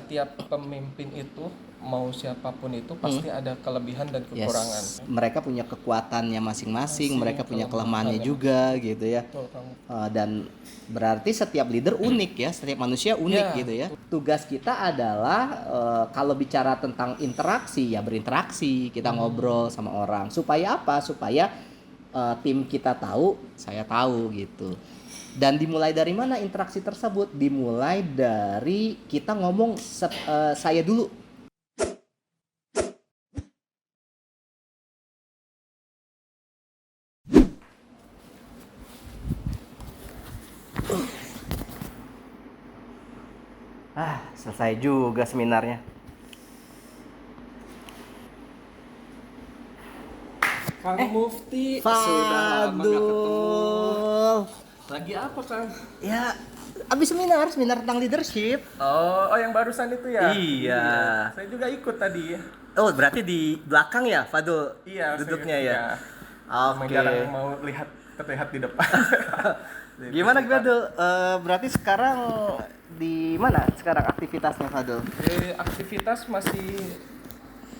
setiap pemimpin itu mau siapapun itu pasti ada kelebihan dan kekurangan. Yes. Mereka punya kekuatannya masing-masing, mereka punya kelemahannya kelemahannya juga gitu ya. Betul, Kang. Dan berarti setiap leader unik ya, setiap manusia unik Ya, gitu ya. Tugas kita adalah kalau bicara tentang interaksi ya berinteraksi, kita ngobrol sama orang. Supaya apa? Supaya tim kita tahu, saya tahu gitu. Dan dimulai dari mana interaksi tersebut? Dimulai dari kita ngomong saya dulu. Selesai juga seminarnya. Kang Mufti sudah lama gak ketemu. Lagi apa, Kang? Ya, abis seminar tentang leadership. Oh, yang barusan itu ya? Iya. Saya juga ikut tadi. Oh, berarti di belakang ya, Fadul? Iya, Duduknya saya, ya. Oke. Jarang mau terlihat di depan. Gimana Fadul? Berarti sekarang di mana sekarang aktivitasnya Fadul? Aktivitas masih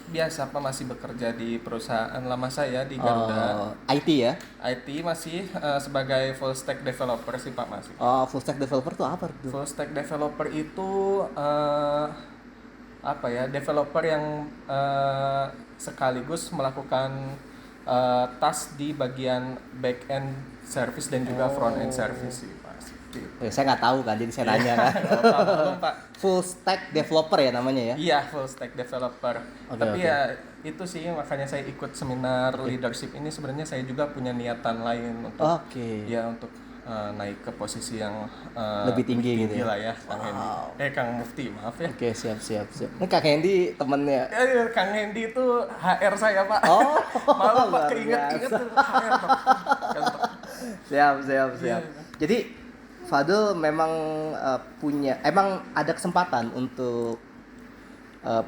biasa Pak, masih bekerja di perusahaan lama saya di Garuda. IT ya? IT masih sebagai full stack developer sih Pak, masih. Full stack developer tuh apa tuh? Full stack developer itu apa ya? Developer yang sekaligus melakukan task di bagian back end service dan juga front end service sih Pak. Saya nggak tahu kan, jadi saya nanya kan. Pak. Full stack developer ya namanya ya? Iya, full stack developer. Tapi ya itu sih makanya saya ikut seminar leadership ini. Sebenarnya saya juga punya niatan lain untuk ya untuk naik ke posisi yang lebih tinggi gitu lah ya, Kang Hendy. Kang Mufti, maaf ya. Oke, siap. Ini Kang Hendy temennya. Kang Hendy itu HR saya, Pak. Malu Pak keinget-inget tuh HR, Pak. Siap. Jadi Fadul memang emang ada kesempatan untuk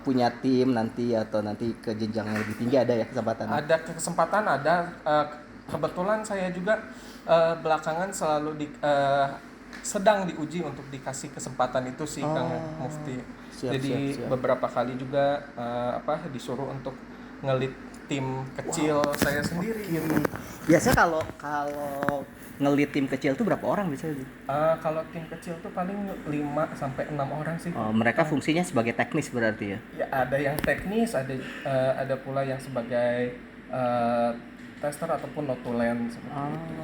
punya tim nanti atau nanti ke jenjang yang lebih tinggi, ada ya kesempatan? Ada kesempatan, ada. Kebetulan saya juga belakangan selalu sedang diuji untuk dikasih kesempatan itu sih, Kang Mufti. Jadi beberapa kali juga disuruh untuk ngelit tim kecil saya sendiri. Biasanya kalau ngelit tim kecil tuh berapa orang biasanya? Kalau tim kecil tuh paling 5 sampai 6 orang sih. Mereka fungsinya sebagai teknis berarti ya? Ya, ada yang teknis, ada pula yang sebagai tester ataupun notulen seperti itu.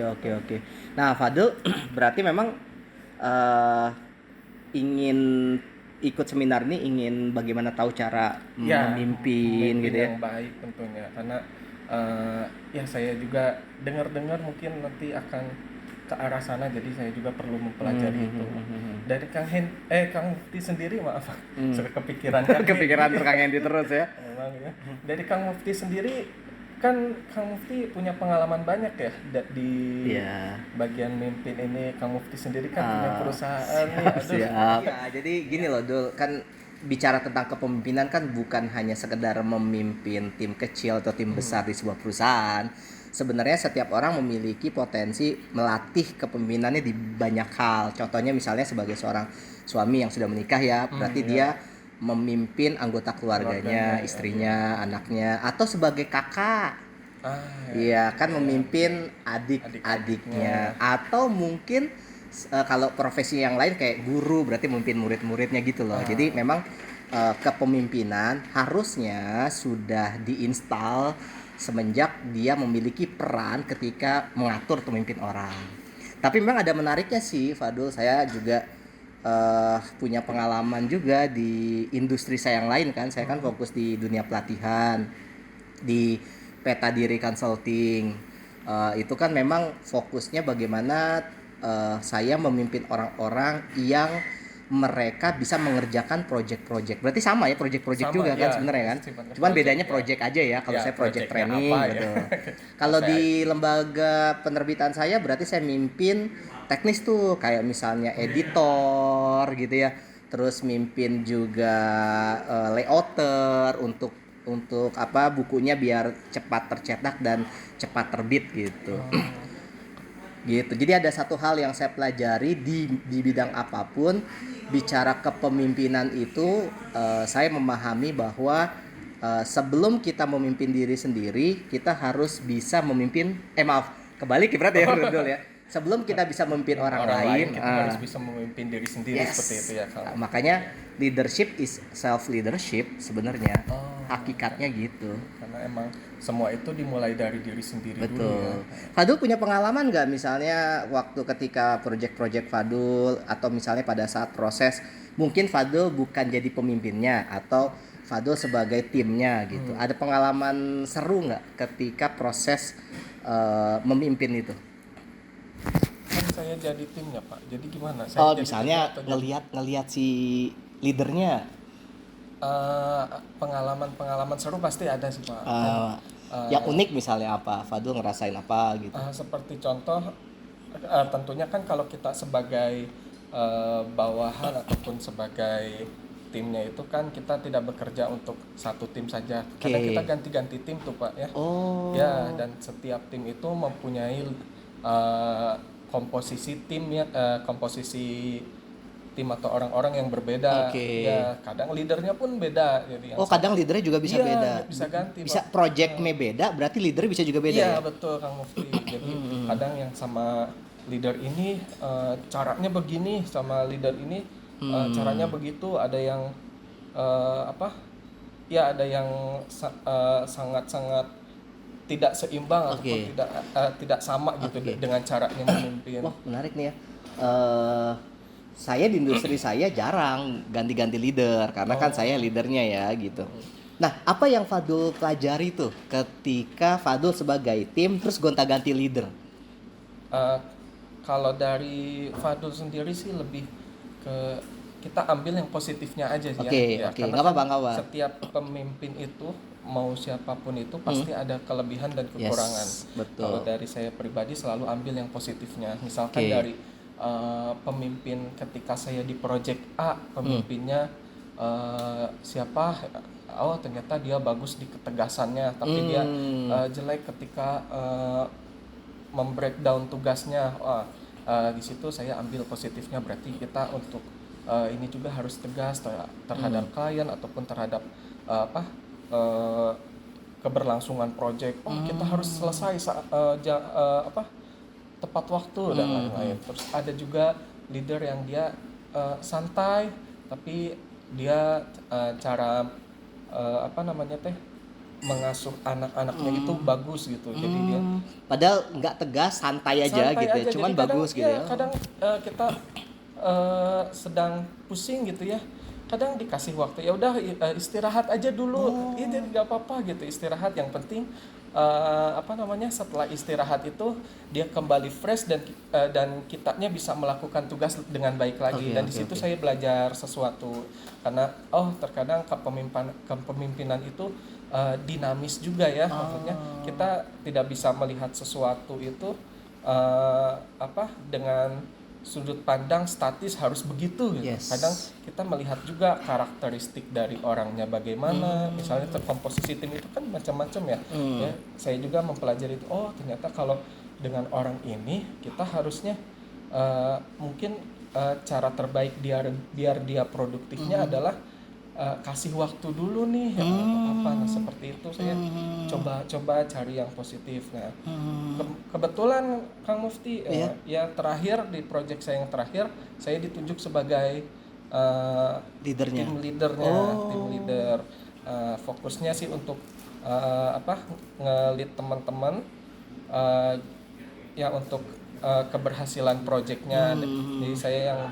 Oke. Nah, Fadul berarti memang ingin ikut seminar ini, ingin bagaimana tahu cara memimpin gitu ya? Yang baik tentunya, karena ya saya juga dengar mungkin nanti akan ke arah sana, jadi saya juga perlu mempelajari itu. Dari Kang Mufti sendiri, maaf, kepikiran Kang Hendy terus ya. Dari Kang Mufti sendiri, kan Kang Mufti punya pengalaman banyak ya di bagian mimpin ini. Kang Mufti sendiri kan punya perusahaan. Ya, jadi gini loh Dul, kan bicara tentang kepemimpinan kan bukan hanya sekedar memimpin tim kecil atau tim besar di sebuah perusahaan. Sebenarnya setiap orang memiliki potensi melatih kepemimpinannya di banyak hal. Contohnya misalnya sebagai seorang suami yang sudah menikah ya, berarti dia memimpin anggota keluarganya, istrinya, anaknya, atau sebagai kakak. Iya, kan memimpin adik-adiknya, atau mungkin kalau profesi yang lain kayak guru berarti memimpin murid-muridnya gitu loh. Jadi memang kepemimpinan harusnya sudah diinstal semenjak dia memiliki peran ketika mengatur pemimpin orang. Tapi memang ada menariknya sih Fadul, saya juga punya pengalaman juga di industri saya yang lain kan. Saya kan fokus di dunia pelatihan di Peta Diri Consulting. Itu kan memang fokusnya bagaimana saya memimpin orang-orang yang mereka bisa mengerjakan project-project. Berarti sama ya, project-project juga kan sebenarnya kan. Cuman bedanya project aja ya. Kalau saya project training gitu. Kalau di lembaga penerbitan saya berarti saya mimpin teknis tuh, kayak misalnya editor gitu ya. Terus mimpin juga layouter untuk bukunya biar cepat tercetak dan cepat terbit gitu. Gitu. Jadi ada satu hal yang saya pelajari di bidang apapun, bicara kepemimpinan itu saya memahami bahwa sebelum kita memimpin diri sendiri, kita harus bisa memimpin kebalik berarti ya Rudol ya. Sebelum kita bisa memimpin orang lain, kita harus bisa memimpin diri sendiri, seperti itu ya Kang. Makanya leadership is self leadership sebenarnya. Hakikatnya gitu. Karena emang semua itu dimulai dari diri sendiri. Betul. Dulu ya. Fadul punya pengalaman nggak misalnya waktu ketika project-project Fadul atau misalnya pada saat proses mungkin Fadul bukan jadi pemimpinnya atau Fadul sebagai timnya gitu. Ada pengalaman seru nggak ketika proses memimpin itu? Kan saya jadi timnya Pak. Jadi gimana? Saya jadi Misalnya ngelihat si leadernya. Pengalaman seru pasti ada sih Pak. Yang unik misalnya apa? Fadul ngerasain apa gitu? Seperti contoh, tentunya kan kalau kita sebagai bawahan ataupun sebagai timnya itu kan kita tidak bekerja untuk satu tim saja. Kadang kita ganti-ganti tim tuh Pak ya. Ya, dan setiap tim itu mempunyai komposisi timnya, komposisi tim atau orang-orang yang berbeda. Ya, kadang leadernya pun beda. Jadi kadang leadernya juga bisa beda. Bisa ganti. Bisa projectnya beda, berarti leader bisa juga beda. Iya, betul Kang Mufti. Jadi kadang yang sama leader ini caranya begini, sama leader ini caranya begitu. Ada yang Ya, ada yang sangat-sangat tidak seimbang ataupun tidak sama gitu dengan caranya memimpin. Wah, menarik nih ya. Saya di industri saya jarang ganti-ganti leader karena kan saya leadernya ya gitu. Nah, apa yang Fadul pelajari tuh ketika Fadul sebagai tim terus gonta-ganti leader? Kalau dari Fadul sendiri sih lebih ke kita ambil yang positifnya aja sih ya. Karena nggak apa-apa. Setiap pemimpin itu mau siapapun itu pasti ada kelebihan dan kekurangan. Betul. Kalau dari saya pribadi selalu ambil yang positifnya. Misalkan dari pemimpin ketika saya di project A, pemimpinnya siapa? Ternyata dia bagus di ketegasannya, tapi dia jelek ketika membreakdown tugasnya. Di situ saya ambil positifnya, berarti kita untuk ini juga harus tegas terhadap klien ataupun terhadap keberlangsungan project. Kita harus selesai tepat waktu dan lain-lain. Terus ada juga leader yang dia santai, tapi dia cara mengasuh anak-anaknya itu bagus gitu. Jadi dia padahal nggak tegas, santai aja gitu ya, cuman bagus gitu ya. Kadang kita sedang pusing gitu ya, kadang dikasih waktu, ya udah istirahat aja dulu, itu nggak apa-apa gitu, istirahat. Yang penting setelah istirahat itu dia kembali fresh dan kitanya bisa melakukan tugas dengan baik lagi. Dan di situ saya belajar sesuatu, karena terkadang kepemimpinan itu dinamis juga ya. Maksudnya kita tidak bisa melihat sesuatu itu dengan sudut pandang statis harus begitu gitu. Kadang kita melihat juga karakteristik dari orangnya bagaimana. Misalnya komposisi tim itu kan macam-macam ya. Ya, saya juga mempelajari itu. Ternyata kalau dengan orang ini kita harusnya mungkin cara terbaik biar dia produktifnya adalah kasih waktu dulu nih Nah, seperti itu saya coba cari yang positif. Nah, kebetulan Kang Mufti yang terakhir di project saya yang terakhir, saya ditunjuk sebagai leadernya. Tim leader. Fokusnya sih untuk nge-lead teman-teman yang untuk keberhasilan projectnya. Jadi saya yang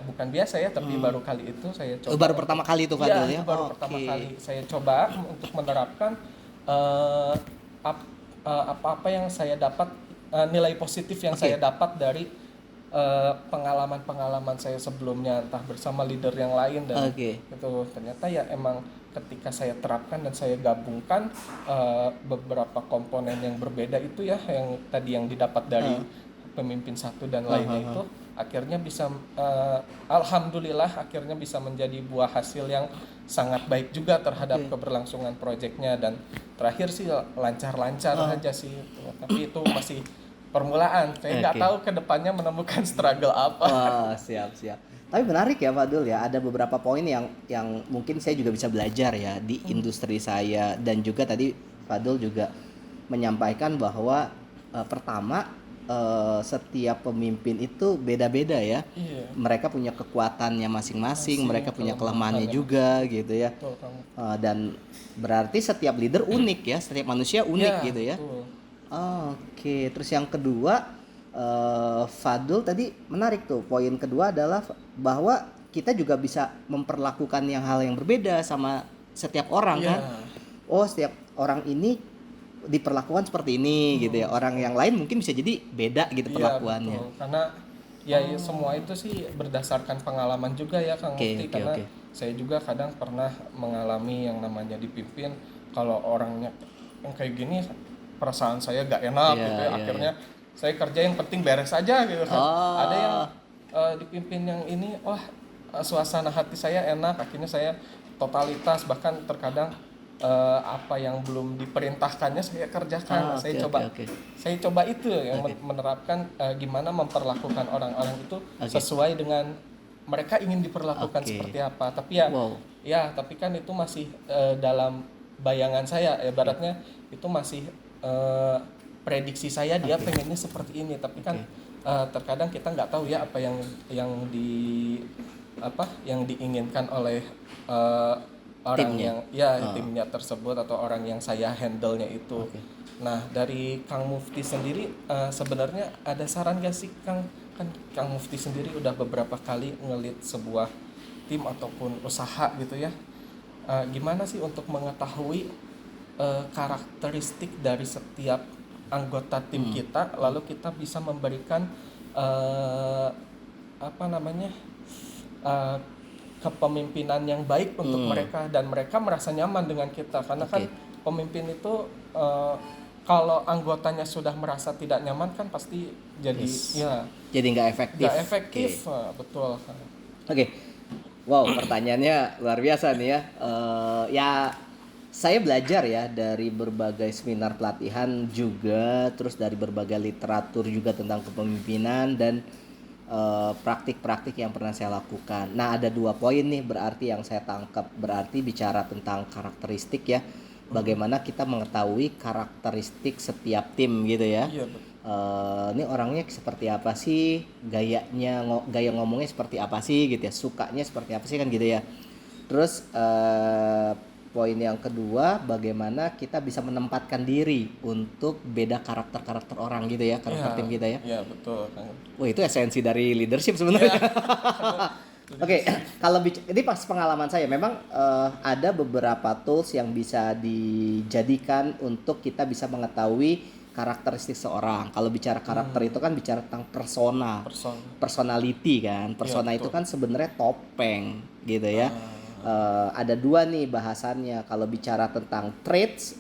bukan biasa ya, tapi baru kali itu saya coba. Baru pertama kali itu Fadul ya? Baru pertama kali saya coba untuk menerapkan apa yang saya dapat, nilai positif yang saya dapat dari pengalaman saya sebelumnya, entah bersama leader yang lain dan itu ternyata ya emang ketika saya terapkan dan saya gabungkan beberapa komponen yang berbeda itu ya, yang tadi yang didapat dari pemimpin satu dan lainnya itu akhirnya bisa alhamdulillah akhirnya bisa menjadi buah hasil yang sangat baik juga terhadap keberlangsungan proyeknya. Dan terakhir sih lancar-lancar aja sih, tapi itu masih permulaan. Saya nggak tahu ke depannya menemukan struggle apa. Wah, siap. Tapi menarik ya Pak Dul ya, ada beberapa poin yang mungkin saya juga bisa belajar ya di industri saya, dan juga tadi Pak Dul juga menyampaikan bahwa pertama setiap pemimpin itu beda-beda ya. Iya. Mereka punya kekuatannya masing-masing, mereka punya kelemahannya juga gitu ya. Betul, Kang. Dan berarti setiap leader unik ya, setiap manusia unik Ya, gitu ya. betul. Oke, terus yang kedua, Fadul tadi menarik tuh. Poin kedua adalah bahwa kita juga bisa memperlakukan hal yang berbeda sama setiap orang kan. Oh, setiap orang ini diperlakukan seperti ini gitu ya. Orang yang lain mungkin bisa jadi beda gitu perlakuannya. Betul. Karena semua itu sih berdasarkan pengalaman juga ya Kang Mufti, karena saya juga kadang pernah mengalami yang namanya dipimpin, kalau orangnya yang kayak gini perasaan saya gak enak gitu ya. Akhirnya saya kerja yang penting beres aja gitu kan. Ada yang dipimpin yang ini, suasana hati saya enak, akhirnya saya totalitas, bahkan terkadang apa yang belum diperintahkannya saya kerjakan. Saya coba itu yang menerapkan gimana memperlakukan orang-orang itu sesuai dengan mereka ingin diperlakukan seperti apa. Tapi tapi kan itu masih dalam bayangan saya, ibaratnya itu masih prediksi saya, dia pengennya seperti ini, tapi kan terkadang kita nggak tahu ya apa yang diinginkan oleh orang timnya tersebut atau orang yang saya handle-nya itu. Nah, dari Kang Mufti sendiri sebenarnya ada saran gak sih Kang? Kan Kang Mufti sendiri udah beberapa kali ngelit sebuah tim ataupun usaha gitu ya. Gimana sih untuk mengetahui karakteristik dari setiap anggota tim kita, lalu kita bisa memberikan kepemimpinan yang baik untuk mereka, dan mereka merasa nyaman dengan kita, karena kan pemimpin itu kalau anggotanya sudah merasa tidak nyaman kan pasti jadi jadi nggak efektif. Betul. Wow, pertanyaannya luar biasa nih ya. Ya saya belajar ya dari berbagai seminar pelatihan juga, terus dari berbagai literatur juga tentang kepemimpinan dan praktik-praktik yang pernah saya lakukan. Nah, ada 2 poin nih berarti yang saya tangkap, berarti bicara tentang karakteristik ya. Bagaimana kita mengetahui karakteristik setiap tim gitu ya. Iya, ini orangnya seperti apa sih, gaya ngomongnya seperti apa sih gitu ya, sukanya seperti apa sih kan gitu ya. Terus poin yang kedua, bagaimana kita bisa menempatkan diri untuk beda karakter orang gitu ya, karakter tim kita ya. Iya, betul. Wah, itu esensi dari leadership sebenarnya. Kalau ini pas pengalaman saya memang ada beberapa tools yang bisa dijadikan untuk kita bisa mengetahui karakteristik seorang. Kalau bicara karakter itu kan bicara tentang personality kan. Persona itu kan sebenarnya topeng gitu ya. Ada 2 nih bahasannya. Kalau bicara tentang traits,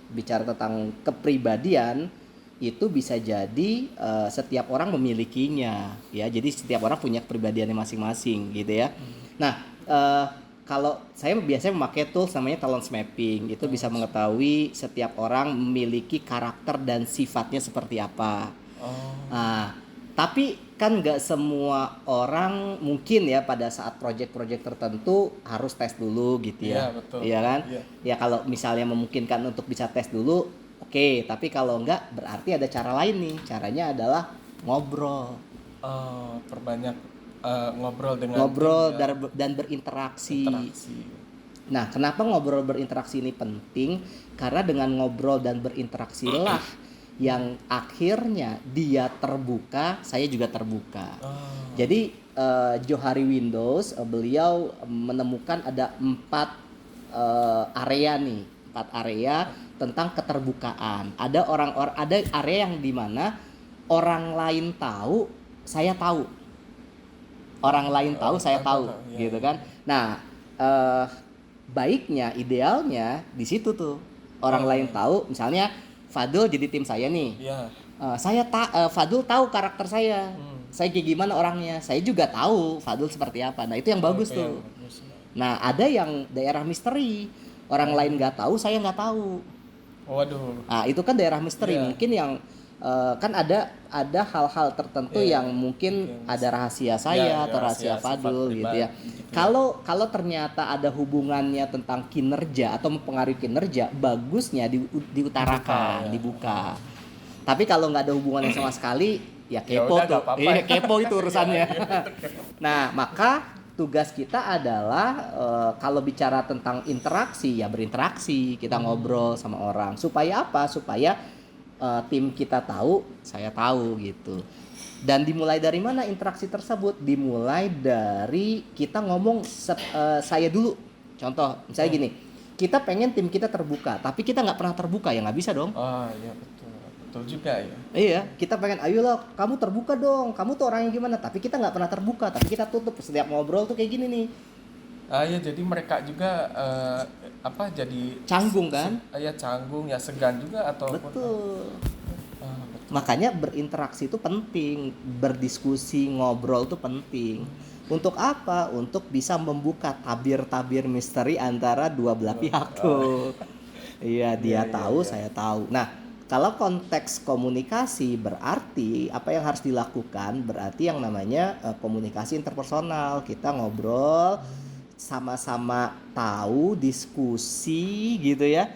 bicara tentang kepribadian, itu bisa jadi setiap orang memilikinya ya. Jadi setiap orang punya kepribadiannya masing-masing gitu ya. Nah, kalau saya biasanya memakai tools namanya talent mapping. Itu bisa mengetahui setiap orang memiliki karakter dan sifatnya seperti apa. Nah, tapi kan nggak semua orang mungkin ya pada saat project-project tertentu harus tes dulu gitu ya. Iya, betul. Iya kan? Ya kalau misalnya memungkinkan untuk bisa tes dulu, oke. Tapi kalau nggak, berarti ada cara lain nih. Caranya adalah ngobrol. Perbanyak ngobrol dengan dan berinteraksi. Nah, kenapa ngobrol berinteraksi ini penting? Karena dengan ngobrol dan berinteraksi lah yang akhirnya dia terbuka, saya juga terbuka. Jadi Johari Windows beliau menemukan ada 4 area nih, 4 area tentang keterbukaan. Ada area yang dimana orang lain tahu, saya tahu. Orang lain tahu, saya tahu, gitu kan? Nah, baiknya, idealnya di situ tuh. Orang lain tahu, misalnya Fadul jadi tim saya nih. Fadul tahu karakter saya. Saya kayak gimana orangnya. Saya juga tahu Fadul seperti apa. Nah, itu yang bagus tuh. Nah, ada yang daerah misteri. Orang lain nggak tahu, saya nggak tahu. Waduh. Nah, itu kan daerah misteri. Mungkin yang kan ada hal-hal tertentu yang mungkin ada rahasia saya atau rahasia Fadul gitu ya. Kalau ternyata ada hubungannya tentang kinerja atau mempengaruhi kinerja, bagusnya diutarakan, dibuka. Tapi kalau nggak ada hubungannya sama sekali, ya kepo tuh. Iya, kepo itu urusannya. Nah, maka tugas kita adalah kalau bicara tentang interaksi, ya berinteraksi, kita ngobrol sama orang. Supaya apa? Supaya tim kita tahu, saya tahu gitu. Dan dimulai dari mana interaksi tersebut? Dimulai dari kita ngomong saya dulu. Contoh, misalnya gini, kita pengen tim kita terbuka, tapi kita nggak pernah terbuka, ya nggak bisa dong. Oh iya betul juga ya. Iya, kita pengen ayolah kamu terbuka dong, kamu tuh orangnya gimana? Tapi kita nggak pernah terbuka, tapi kita tutup setiap ngobrol tuh kayak gini nih. Ya jadi mereka juga jadi canggung kan? Ya canggung, ya segan juga atau betul. Makanya berinteraksi itu penting, berdiskusi, ngobrol itu penting. Untuk apa? Untuk bisa membuka tabir-tabir misteri antara dua belah pihak tuh. Iya, dia tahu, saya tahu. Nah, kalau konteks komunikasi berarti apa yang harus dilakukan? Berarti yang namanya komunikasi interpersonal. Kita ngobrol, sama-sama tahu, diskusi gitu ya,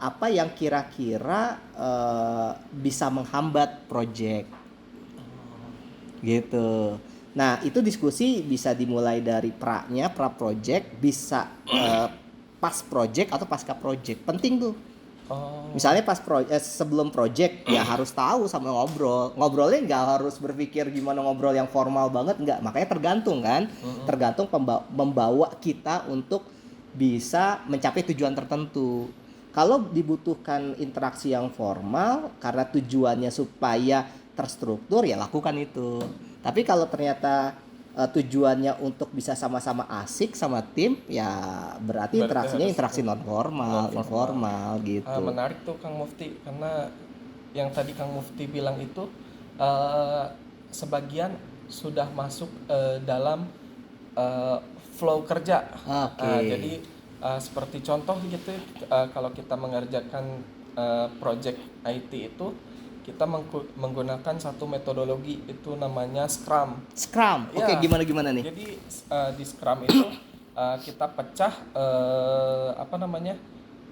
apa yang kira-kira bisa menghambat project gitu. Nah, itu diskusi bisa dimulai dari pra project, bisa pas project atau pasca project. Penting tuh. Misalnya sebelum project ya harus tahu sama ngobrolnya nggak harus berpikir gimana ngobrol yang formal banget, nggak. Makanya tergantung kan, tergantung membawa kita untuk bisa mencapai tujuan tertentu. Kalau dibutuhkan interaksi yang formal karena tujuannya supaya terstruktur, ya lakukan itu. Tapi kalau ternyata tujuannya untuk bisa sama-sama asik sama tim, ya berarti interaksinya interaksi non formal gitu. Menarik tuh Kang Mufti, karena yang tadi Kang Mufti bilang itu sebagian sudah masuk dalam flow kerja. Jadi seperti contoh gitu, kalau kita mengerjakan project IT itu, kita menggunakan satu metodologi itu namanya Scrum. Oke, gimana nih? Jadi di Scrum itu kita pecah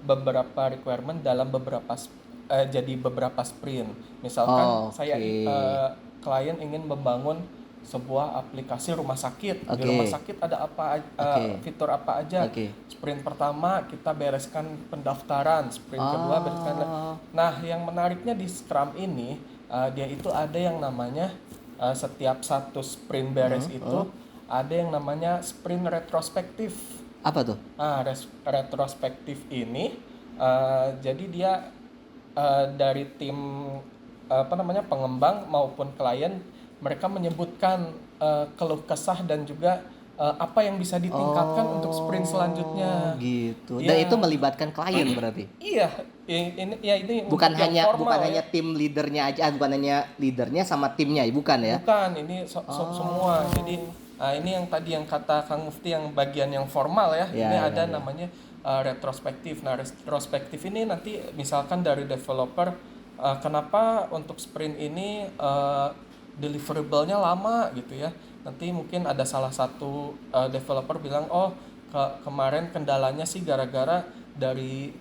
beberapa requirement dalam jadi beberapa sprint. Misalkan saya klien ingin membangun sebuah aplikasi rumah sakit. Di rumah sakit ada apa fitur apa aja. Sprint pertama kita bereskan pendaftaran, sprint kedua bereskan. Nah, yang menariknya di Scrum ini dia itu ada yang namanya setiap satu sprint beres itu ada yang namanya sprint retrospektif. Apa tuh? Retrospektif ini jadi dia dari tim pengembang maupun klien, mereka menyebutkan keluh kesah dan juga apa yang bisa ditingkatkan untuk sprint selanjutnya. Gitu. Dan itu melibatkan klien berarti. Iya, ini bukan hanya tim leadernya aja, bukan hanya leadernya sama timnya, bukan ya? Bukan, ini semua. Jadi ini yang tadi yang kata Kang Mufti yang bagian yang formal ya. Ini ada namanya retrospektif. Nah, retrospektif ini nanti misalkan dari developer, kenapa untuk sprint ini deliverable-nya lama gitu ya. Nanti mungkin ada salah satu developer bilang, kemarin kendalanya sih gara-gara dari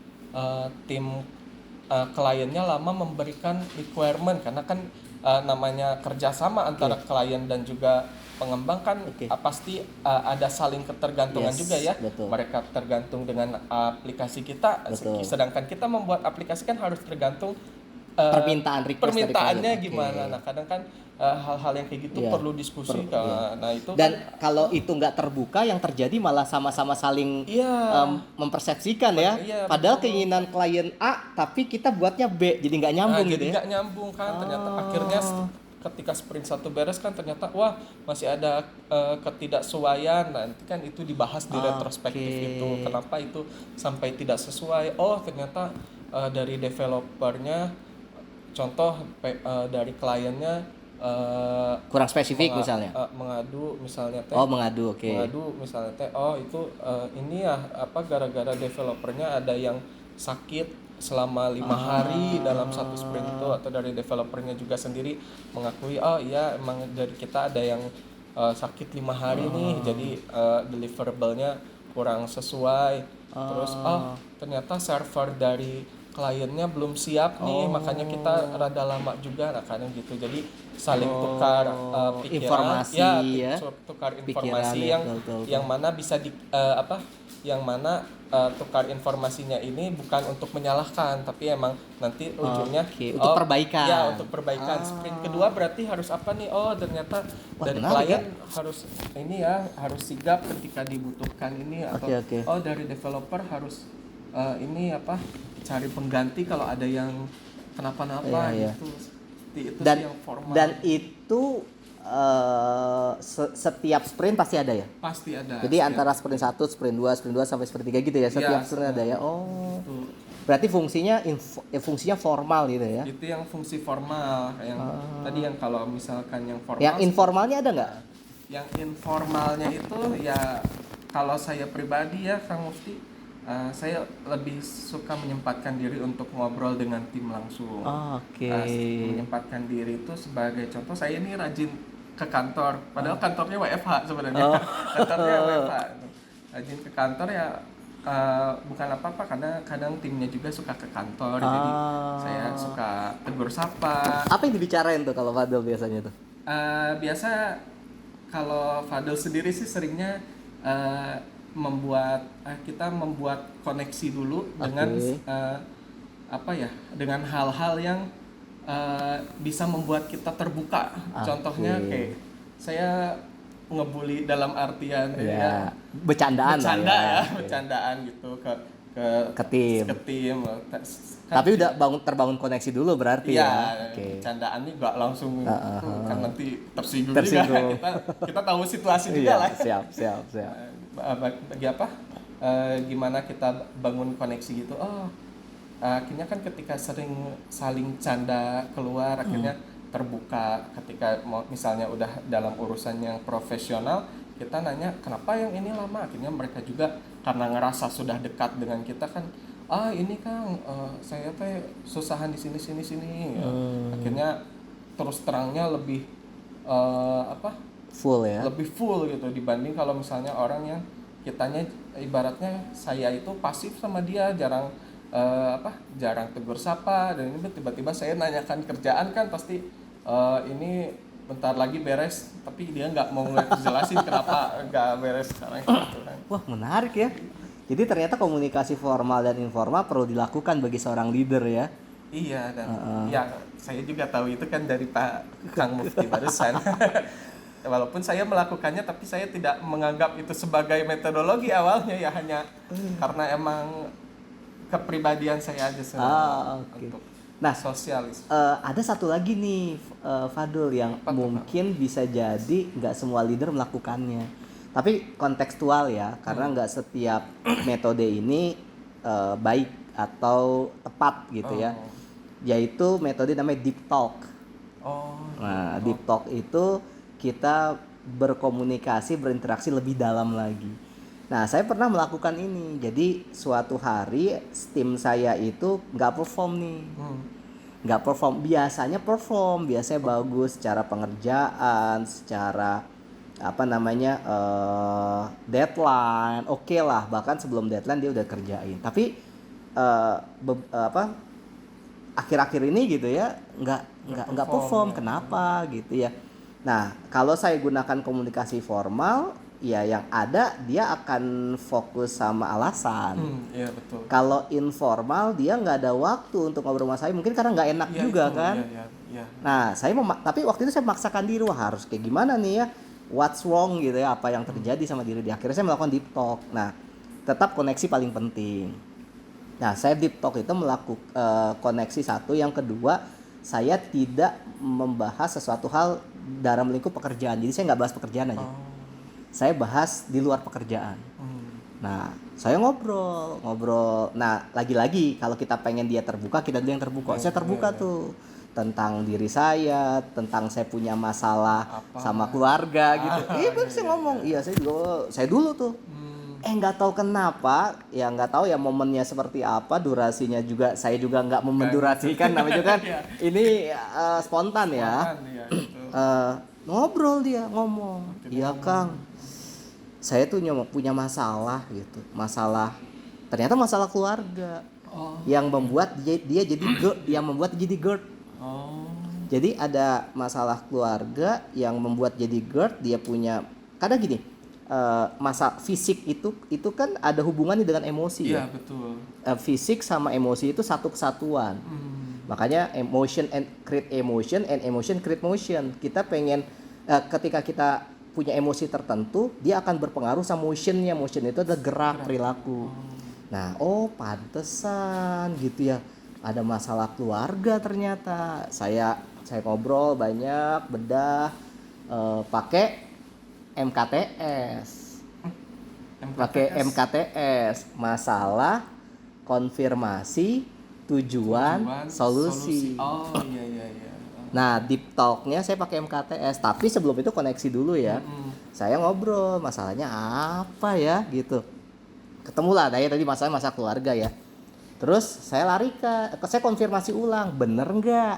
tim kliennya lama memberikan requirement, karena kan namanya kerjasama antara klien dan juga pengembang kan pasti ada saling ketergantungan juga ya. Betul. Mereka tergantung dengan aplikasi kita, sedangkan kita membuat aplikasi kan harus tergantung permintaannya gimana. Nah, kadang kan hal-hal yang kayak gitu perlu diskusi. Nah, itu dan kan, kalau itu nggak terbuka, yang terjadi malah sama-sama saling mempersepsikan ya. Padahal keinginan klien A, tapi kita buatnya B, jadi nggak nyambung gitu ya. Nggak nyambung kan. Ternyata akhirnya ketika sprint satu beres kan ternyata masih ada ketidaksesuaian. Nanti kan itu dibahas di retrospektif itu. Kenapa itu sampai tidak sesuai? Ternyata dari developernya, contoh dari kliennya kurang spesifik misalnya. Mengadu misalnya mengadu misalnya itu ini ya gara-gara developernya ada yang sakit selama 5 hari dalam satu sprint itu, atau dari developernya juga sendiri mengakui oh iya emang dari kita ada yang sakit 5 hari nih, jadi deliverable-nya kurang sesuai. Terus ternyata server dari kliennya belum siap nih, makanya kita rada lama juga, nah kadang gitu. Jadi saling tukar pikiran, informasi tukar pikiran, informasi yang mana bisa yang mana tukar informasinya ini bukan untuk menyalahkan, tapi emang nanti ujungnya untuk perbaikan. Ya, untuk perbaikan. Sprint kedua berarti harus apa nih? Oh, ternyata dari klien harus ini ya, harus sigap ketika dibutuhkan ini, atau oh dari developer harus ini cari pengganti kalau ada yang kenapa-napa gitu. Itu dan, sih yang formal. Dan itu setiap sprint pasti ada ya? Pasti ada. Jadi antara sprint 1, sprint 2 sampai sprint 3 gitu ya? Setiap sprint ada ya? Oh. Berarti fungsinya formal gitu ya? Itu yang fungsi formal. Yang tadi yang kalau misalkan yang formal. Yang informalnya ada nggak? Yang informalnya itu ya kalau saya pribadi ya Kang Mufti, saya lebih suka menyempatkan diri untuk ngobrol dengan tim langsung. Menyempatkan diri itu sebagai contoh, saya ini rajin ke kantor, padahal kantornya WFH sebenarnya. Kantornya WFH. Rajin ke kantor ya bukan apa-apa, karena kadang timnya juga suka ke kantor, jadi saya suka tegur sapa. Apa yang dibicarain tuh kalau Fadel biasanya tuh? Biasa kalau Fadel sendiri sih seringnya kita membuat koneksi dulu dengan dengan hal-hal yang bisa membuat kita terbuka. Contohnya kayak saya ngebully dalam artian bercandaan gitu ke tim. Tapi udah terbangun koneksi dulu berarti ya. Bercandaan ini nggak langsung kan nanti tersinggung. Juga. Kita tahu situasi juga lah. Siap. Gimana kita bangun koneksi gitu. Akhirnya kan ketika sering saling canda keluar, akhirnya terbuka. Ketika misalnya udah dalam urusan yang profesional, kita nanya kenapa yang ini lama, akhirnya mereka juga karena ngerasa sudah dekat dengan kita kan, ini Kang, saya teh susahan di sini. Akhirnya terus terangnya lebih full ya, lebih full gitu dibanding kalau misalnya orang yang kitanya ibaratnya saya itu pasif sama dia, jarang tegur sapa, dan ini tiba-tiba saya nanyakan kerjaan kan pasti ini bentar lagi beres, tapi dia nggak mau jelasin kenapa nggak beres sekarang gitu kan. Wah, menarik ya. Jadi ternyata komunikasi formal dan informal perlu dilakukan bagi seorang leader ya. Iya, dan ya saya juga tahu itu kan dari Pak Kang Mufti barusan. Walaupun saya melakukannya, tapi saya tidak menganggap itu sebagai metodologi awalnya, ya hanya karena emang kepribadian saya aja untuk sosialis. Ada satu lagi nih Fadul yang mungkin bisa jadi nggak semua leader melakukannya, tapi kontekstual ya, karena nggak setiap metode ini baik atau tepat gitu ya. Yaitu metode namanya deep talk. Deep talk itu kita berkomunikasi, berinteraksi lebih dalam lagi. Nah, saya pernah melakukan ini. Jadi suatu hari tim saya itu nggak perform nih. Nggak perform. Biasanya bagus secara pengerjaan, secara deadline, oke lah. Bahkan sebelum deadline dia udah kerjain. Tapi akhir-akhir ini gitu ya nggak perform. Kenapa gitu ya? Nah, kalau saya gunakan komunikasi formal, ya yang ada dia akan fokus sama alasan. Iya betul. Kalau informal dia nggak ada waktu untuk ngobrol sama saya, mungkin karena nggak enak juga itu, kan. Iya. Nah, tapi waktu itu saya memaksakan diri, harus kayak gimana nih ya, what's wrong gitu ya, apa yang terjadi sama diri dia. Akhirnya saya melakukan deep talk. Nah, tetap koneksi paling penting. Nah, saya deep talk itu melakukan koneksi satu, yang kedua saya tidak membahas sesuatu hal dalam lingkup pekerjaan. Jadi saya nggak bahas pekerjaan aja. Saya bahas di luar pekerjaan. Nah, saya ngobrol. Nah, lagi-lagi kalau kita pengen dia terbuka, kita dulu yang terbuka. Saya terbuka tuh tentang diri saya, tentang saya punya masalah sama keluarga gitu. Saya ngomong. Iya, saya dulu tuh. nggak tahu kenapa, ya nggak tahu ya momennya seperti apa, durasinya juga saya juga nggak mendurasikan, namanya juga kan ini spontan ya. Spontan, ya, gitu. Ngobrol dia ngomong, iya Kang, saya tuh punya masalah gitu, ternyata masalah keluarga yang membuat dia jadi GERD. Oh. Jadi ada masalah keluarga yang membuat jadi GERD, dia punya, kadang gini, masa fisik itu kan ada hubungannya dengan emosi ya. Iya, betul. Fisik sama emosi itu satu kesatuan. Makanya emotion and emotion create motion. Kita pengen ketika kita punya emosi tertentu, dia akan berpengaruh sama motionnya. Motion itu adalah gerak perilaku. Nah, pantesan gitu ya. Ada masalah keluarga ternyata. Saya ngobrol banyak, bedah, pakai MKTS. Pakai MKTS, masalah, konfirmasi, tujuan, solusi. Oh, iya. Nah, deep talk-nya saya pakai MKTS, tapi sebelum itu koneksi dulu ya. Saya ngobrol, masalahnya apa ya gitu. Ketemulah tadi masalah keluarga ya. Terus saya saya konfirmasi ulang, bener nggak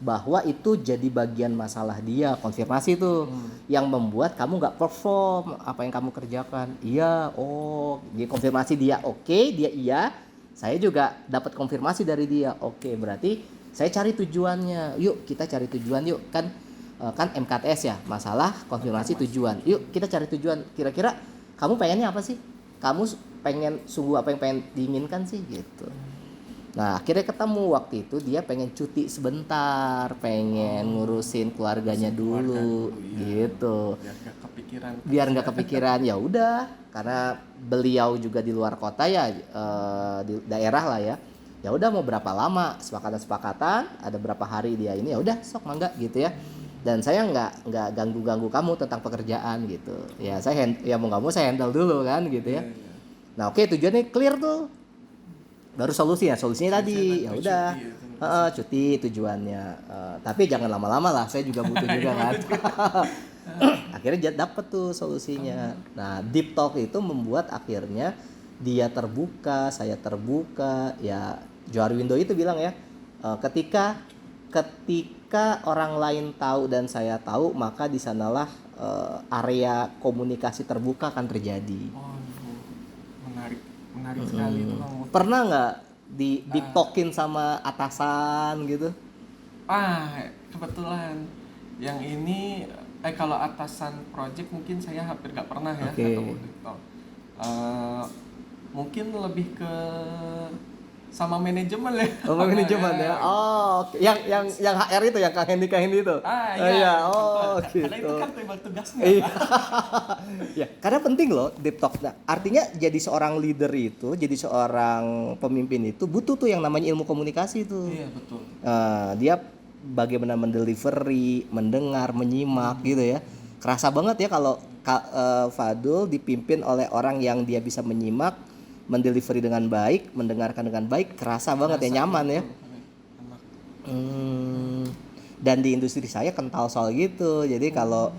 bahwa itu jadi bagian masalah dia, konfirmasi tuh yang membuat kamu nggak perform apa yang kamu kerjakan. Iya, dia konfirmasi dia oke, dia iya. Saya juga dapat konfirmasi dari dia, oke, berarti saya cari tujuannya. Yuk kita cari tujuan yuk, kan MKTS ya, masalah, konfirmasi, tujuan. Yuk kita cari tujuan, kira-kira kamu pengennya apa sih? Kamu pengen sungguh apa yang pengen diinginkan sih gitu. Nah akhirnya ketemu, waktu itu dia pengen cuti sebentar, pengen ngurusin keluarganya dulu gitu. Biar nggak kepikiran. Ya udah, karena beliau juga di luar kota ya, di daerah lah ya. Ya udah, mau berapa lama, sepakatan, ada berapa hari dia ini, ya udah sok mangga gitu ya. Dan saya nggak ganggu kamu tentang pekerjaan gitu. Ya saya mau nggak mau saya handle dulu kan gitu ya. Nah oke, tujuannya clear tuh. Baru solusinya tadi ya udah cuti tujuannya, tapi jangan lama-lama lah, saya juga butuh juga kan. Akhirnya dapet tuh solusinya. Nah deep talk itu membuat akhirnya dia terbuka, saya terbuka ya. Johar Windo itu bilang ya, ketika orang lain tahu dan saya tahu, maka di sanalah area komunikasi terbuka akan terjadi. Menarik sekali itu Bang. Pernah nggak deep talkin sama atasan gitu? Kebetulan yang ini kalau atasan project mungkin saya hampir nggak pernah ya ketemu deep talk. Mungkin lebih ke sama manajemen ya. Manajemen ya. Yang HR itu, yang Kang Hendy itu. Iya. Gitu. Karena itu kan tugasnya. Ya, karena penting loh deep talk. Nah, artinya jadi seorang leader itu, jadi seorang pemimpin itu butuh tuh yang namanya ilmu komunikasi itu. Iya, betul. Dia bagaimana mendelivery, mendengar, menyimak gitu ya. Kerasa banget ya kalau Fadul dipimpin oleh orang yang dia bisa menyimak, mendelivery dengan baik, mendengarkan dengan baik, kerasa banget ya, nyaman ya. Dan di industri saya kental soal gitu. Jadi kalau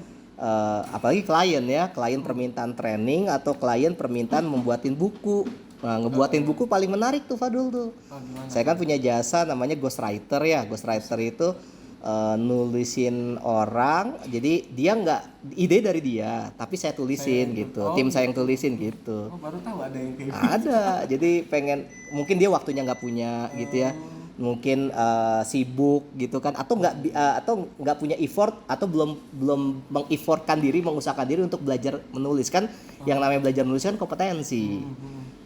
apalagi klien permintaan training atau klien permintaan membuatin buku. Nah, ngebuatin buku paling menarik tuh Fadul tuh. Saya kan punya jasa namanya ghostwriter ya. Ghostwriter itu nulisin orang, jadi dia nggak ide dari dia, tapi saya tulisin gitu. Tim saya yang tulisin gitu. Baru tahu ada yang kayak gitu. Ada. Jadi mungkin dia waktunya nggak punya gitu ya. Mungkin sibuk gitu kan, atau nggak punya effort, atau belum mengeffortkan diri, mengusahakan diri untuk belajar menulis kan. Yang namanya belajar menulis kan kompetensi.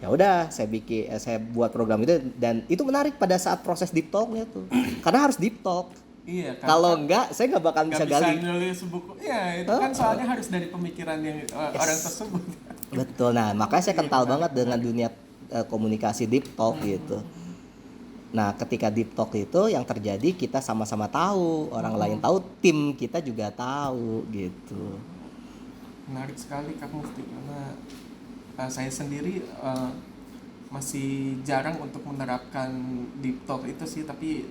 Ya udah, saya buat program itu, dan itu menarik pada saat proses deep talk-nya tuh. Karena harus deep talk. Iya, kalau enggak saya nggak bakal bisa gali. Bisa nulis buku. Iya, itu kan soalnya harus dari pemikiran yang orang tersebut. Betul. Nah, makanya saya kental banget dengan dunia komunikasi deep talk gitu. Nah, ketika deep talk itu yang terjadi, kita sama-sama tahu, orang lain tahu, tim kita juga tahu gitu. Menarik sekali Kak Mufti, karena saya sendiri masih jarang untuk menerapkan deep talk itu sih, tapi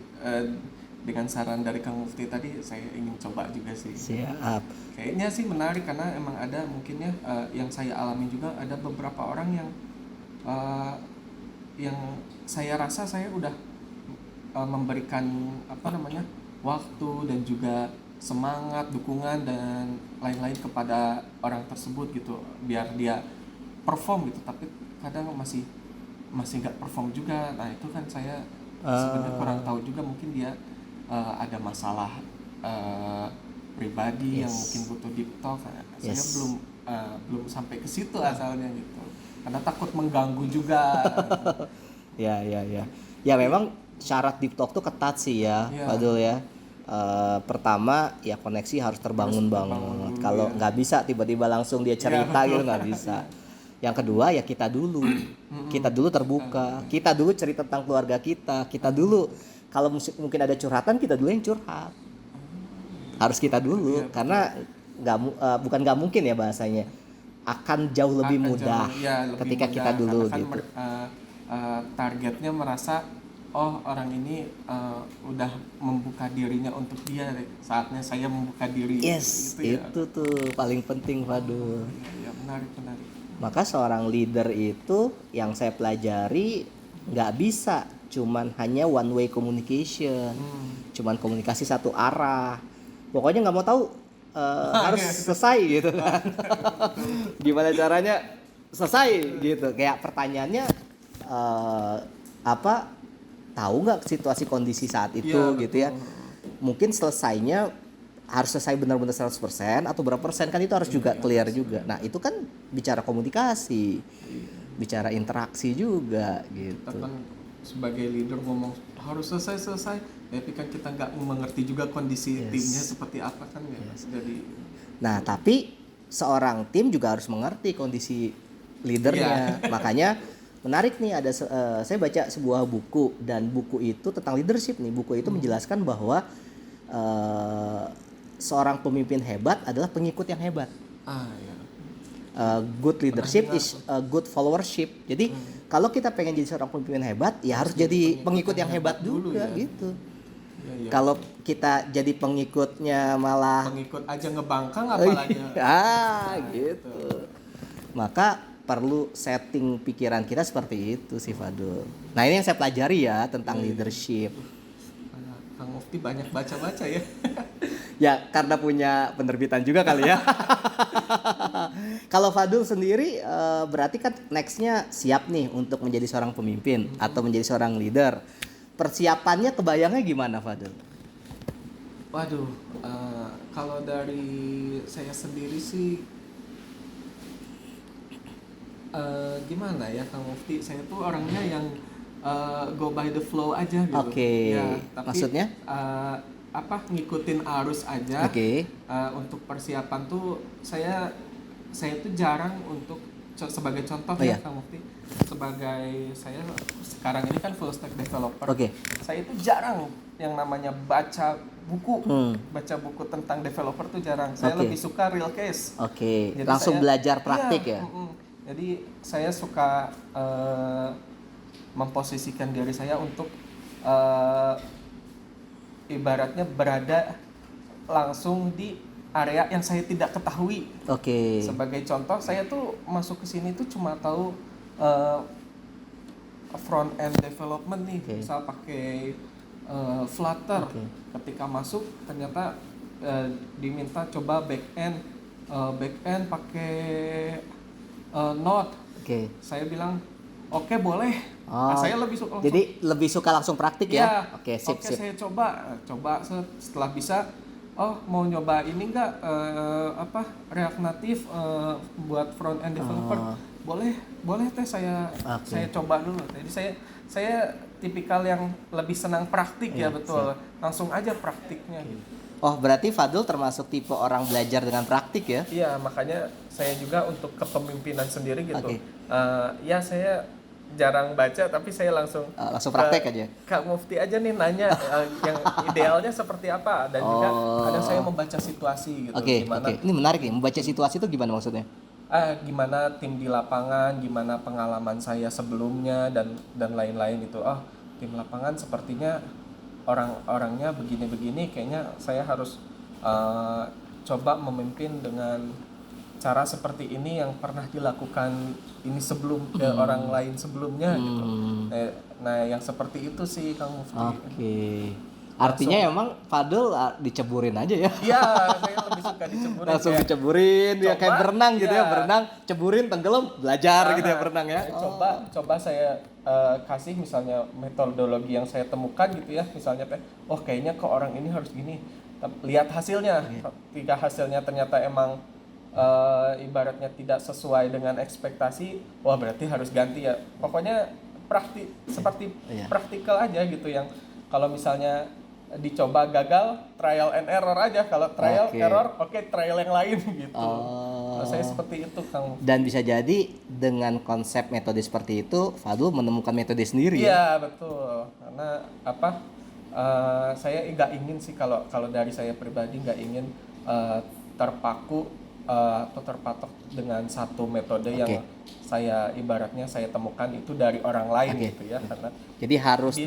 dengan saran dari Kang Mufti tadi saya ingin coba juga sih. Siap. Kayaknya sih menarik karena emang ada mungkin ya yang saya alami juga ada beberapa orang uh, yang saya rasa saya udah memberikan apa namanya waktu dan juga semangat, dukungan dan lain-lain kepada orang tersebut gitu biar dia perform gitu, tapi kadang masih nggak perform juga. Nah itu kan saya sebenarnya kurang tahu juga, mungkin dia ada masalah pribadi yang mungkin butuh deep talk. Saya belum sampai ke situ asalnya gitu karena takut mengganggu juga. Ya memang syarat deep talk tuh ketat sih ya, Fadul ya. Pertama ya koneksi harus terbangun banget. Kalau nggak bisa tiba-tiba langsung dia cerita gitu nggak bisa. Yang kedua ya kita dulu terbuka, kita dulu cerita tentang keluarga kita dulu kalau mungkin ada curhatan kita dulu yang curhat, harus kita dulu karena bukan nggak mungkin ya bahasanya, akan jauh lebih mudah ketika kita dulu gitu. Targetnya merasa oh orang ini udah membuka dirinya untuk dia, saatnya saya membuka diri. Yes, gitu itu ya. Tuh paling penting, Fadul. Ya, menarik. Maka seorang leader itu yang saya pelajari nggak bisa cuman hanya one way communication, cuman komunikasi satu arah. Pokoknya nggak mau tahu harus selesai gitu kan. Gimana caranya selesai gitu? Kayak pertanyaannya tahu nggak situasi kondisi saat itu gitu ya. Mungkin selesainya harus selesai benar-benar 100% atau berapa persen kan itu harus juga clear juga. Nah itu kan bicara komunikasi, bicara interaksi juga gitu. Kita kan sebagai leader ngomong harus selesai, tapi kan kita nggak mengerti juga kondisi timnya seperti apa kan ya. Jadi. Nah tapi seorang tim juga harus mengerti kondisi leadernya. Makanya menarik nih ada saya baca sebuah buku dan buku itu tentang leadership nih. Buku itu menjelaskan bahwa seorang pemimpin hebat adalah pengikut yang hebat. Good leadership is good followership. Jadi kalau kita pengen jadi seorang pemimpin hebat, ya harus jadi pengikut yang hebat juga ya. Gitu. Ya. Kalau kita jadi pengikutnya malah pengikut aja ngebangkang apalagi. Gitu. Maka perlu setting pikiran kita seperti itu sih, Fadul. Nah ini yang saya pelajari ya tentang leadership. Kang Mufti banyak baca-baca ya. Ya karena punya penerbitan juga kali ya. Kalau Fadul sendiri berarti kan nextnya siap nih untuk menjadi seorang pemimpin atau menjadi seorang leader. Persiapannya kebayangnya gimana, Fadul? Waduh, kalau dari saya sendiri sih gimana ya Kang Mufti, saya tuh orangnya yang go by the flow aja gitu. Ya, tapi, maksudnya? Ngikutin arus aja. Untuk persiapan tuh saya tuh jarang untuk sebagai contoh ya Kang Mufti, sebagai saya sekarang ini kan full stack developer. Saya itu jarang yang namanya baca buku tentang developer tuh jarang. Saya lebih suka real case. Jadi langsung belajar praktik ya. Jadi saya suka memposisikan diri saya untuk ibaratnya berada langsung di area yang saya tidak ketahui. Sebagai contoh, saya tuh masuk ke sini tuh cuma tahu front end development nih, misal pakai Flutter. Ketika masuk ternyata diminta coba back end pakai Node. Saya bilang oke, boleh. Saya lebih suka langsung. Jadi lebih suka langsung praktik ya? Sip. Saya coba setelah bisa. Mau nyoba ini enggak React Native buat front end developer. Boleh teh saya coba dulu. Jadi saya tipikal yang lebih senang praktik ya, betul. Langsung aja praktiknya. Berarti Fadul termasuk tipe orang belajar dengan praktik ya? Iya, makanya saya juga untuk kepemimpinan sendiri gitu. Ya saya jarang baca, tapi saya langsung praktek aja. Kak Mufti aja nih nanya yang idealnya seperti apa, dan juga kadang saya membaca situasi gitu. Gimana? Ini menarik nih, membaca situasi itu gimana maksudnya? Gimana tim di lapangan, gimana pengalaman saya sebelumnya dan lain-lain gitu. Tim lapangan sepertinya orang-orangnya begini-begini, kayaknya saya harus coba memimpin dengan cara seperti ini yang pernah dilakukan ini sebelum orang lain sebelumnya gitu. Nah, yang seperti itu sih Kang Mufti. Oke. Artinya emang Fadul diceburin aja ya? Iya, saya lebih suka diceburin. Langsung diceburin, ya kayak berenang gitu ya, iya. berenang, ceburin, tenggelam, belajar gitu ya berenang ya. Coba saya kasih misalnya metodologi yang saya temukan gitu ya, misalnya oh kayaknya ke orang ini harus gini. Lihat hasilnya. Ketika hasilnya ternyata emang ibaratnya tidak sesuai dengan ekspektasi, wah berarti harus ganti ya. Pokoknya seperti praktikal aja gitu, yang kalau misalnya dicoba gagal, trial and error aja. Kalau trial error, trial yang lain gitu. Saya seperti itu, Kang. Dan bisa jadi dengan konsep metode seperti itu, Fadul menemukan metode sendiri. Iya, betul. Karena saya nggak ingin sih, kalau dari saya pribadi nggak ingin terpaku atau terpatok dengan satu metode yang saya ibaratnya saya temukan itu dari orang lain gitu ya. Karena jadi harus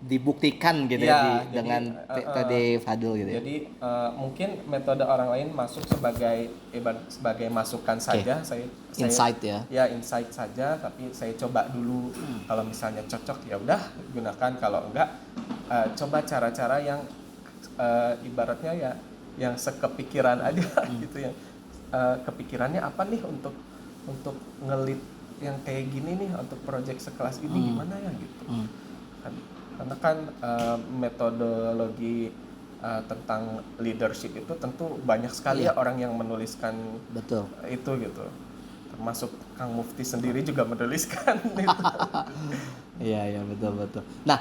dibuktikan gitu dengan metode Fadul gitu. Jadi mungkin metode orang lain masuk sebagai masukan saja, saya insight ya. Ya, insight saja, tapi saya coba dulu. Kalau misalnya cocok ya udah gunakan, kalau enggak coba cara-cara yang ibaratnya ya yang sekepikiran aja gitu, yang kepikirannya apa nih untuk ngelit yang kayak gini nih, untuk project sekelas ini gimana ya gitu. Karena kan metodologi tentang leadership itu tentu banyak sekali ya orang yang menuliskan itu gitu. Termasuk Kang Mufti sendiri juga menuliskan itu. Iya betul. Nah,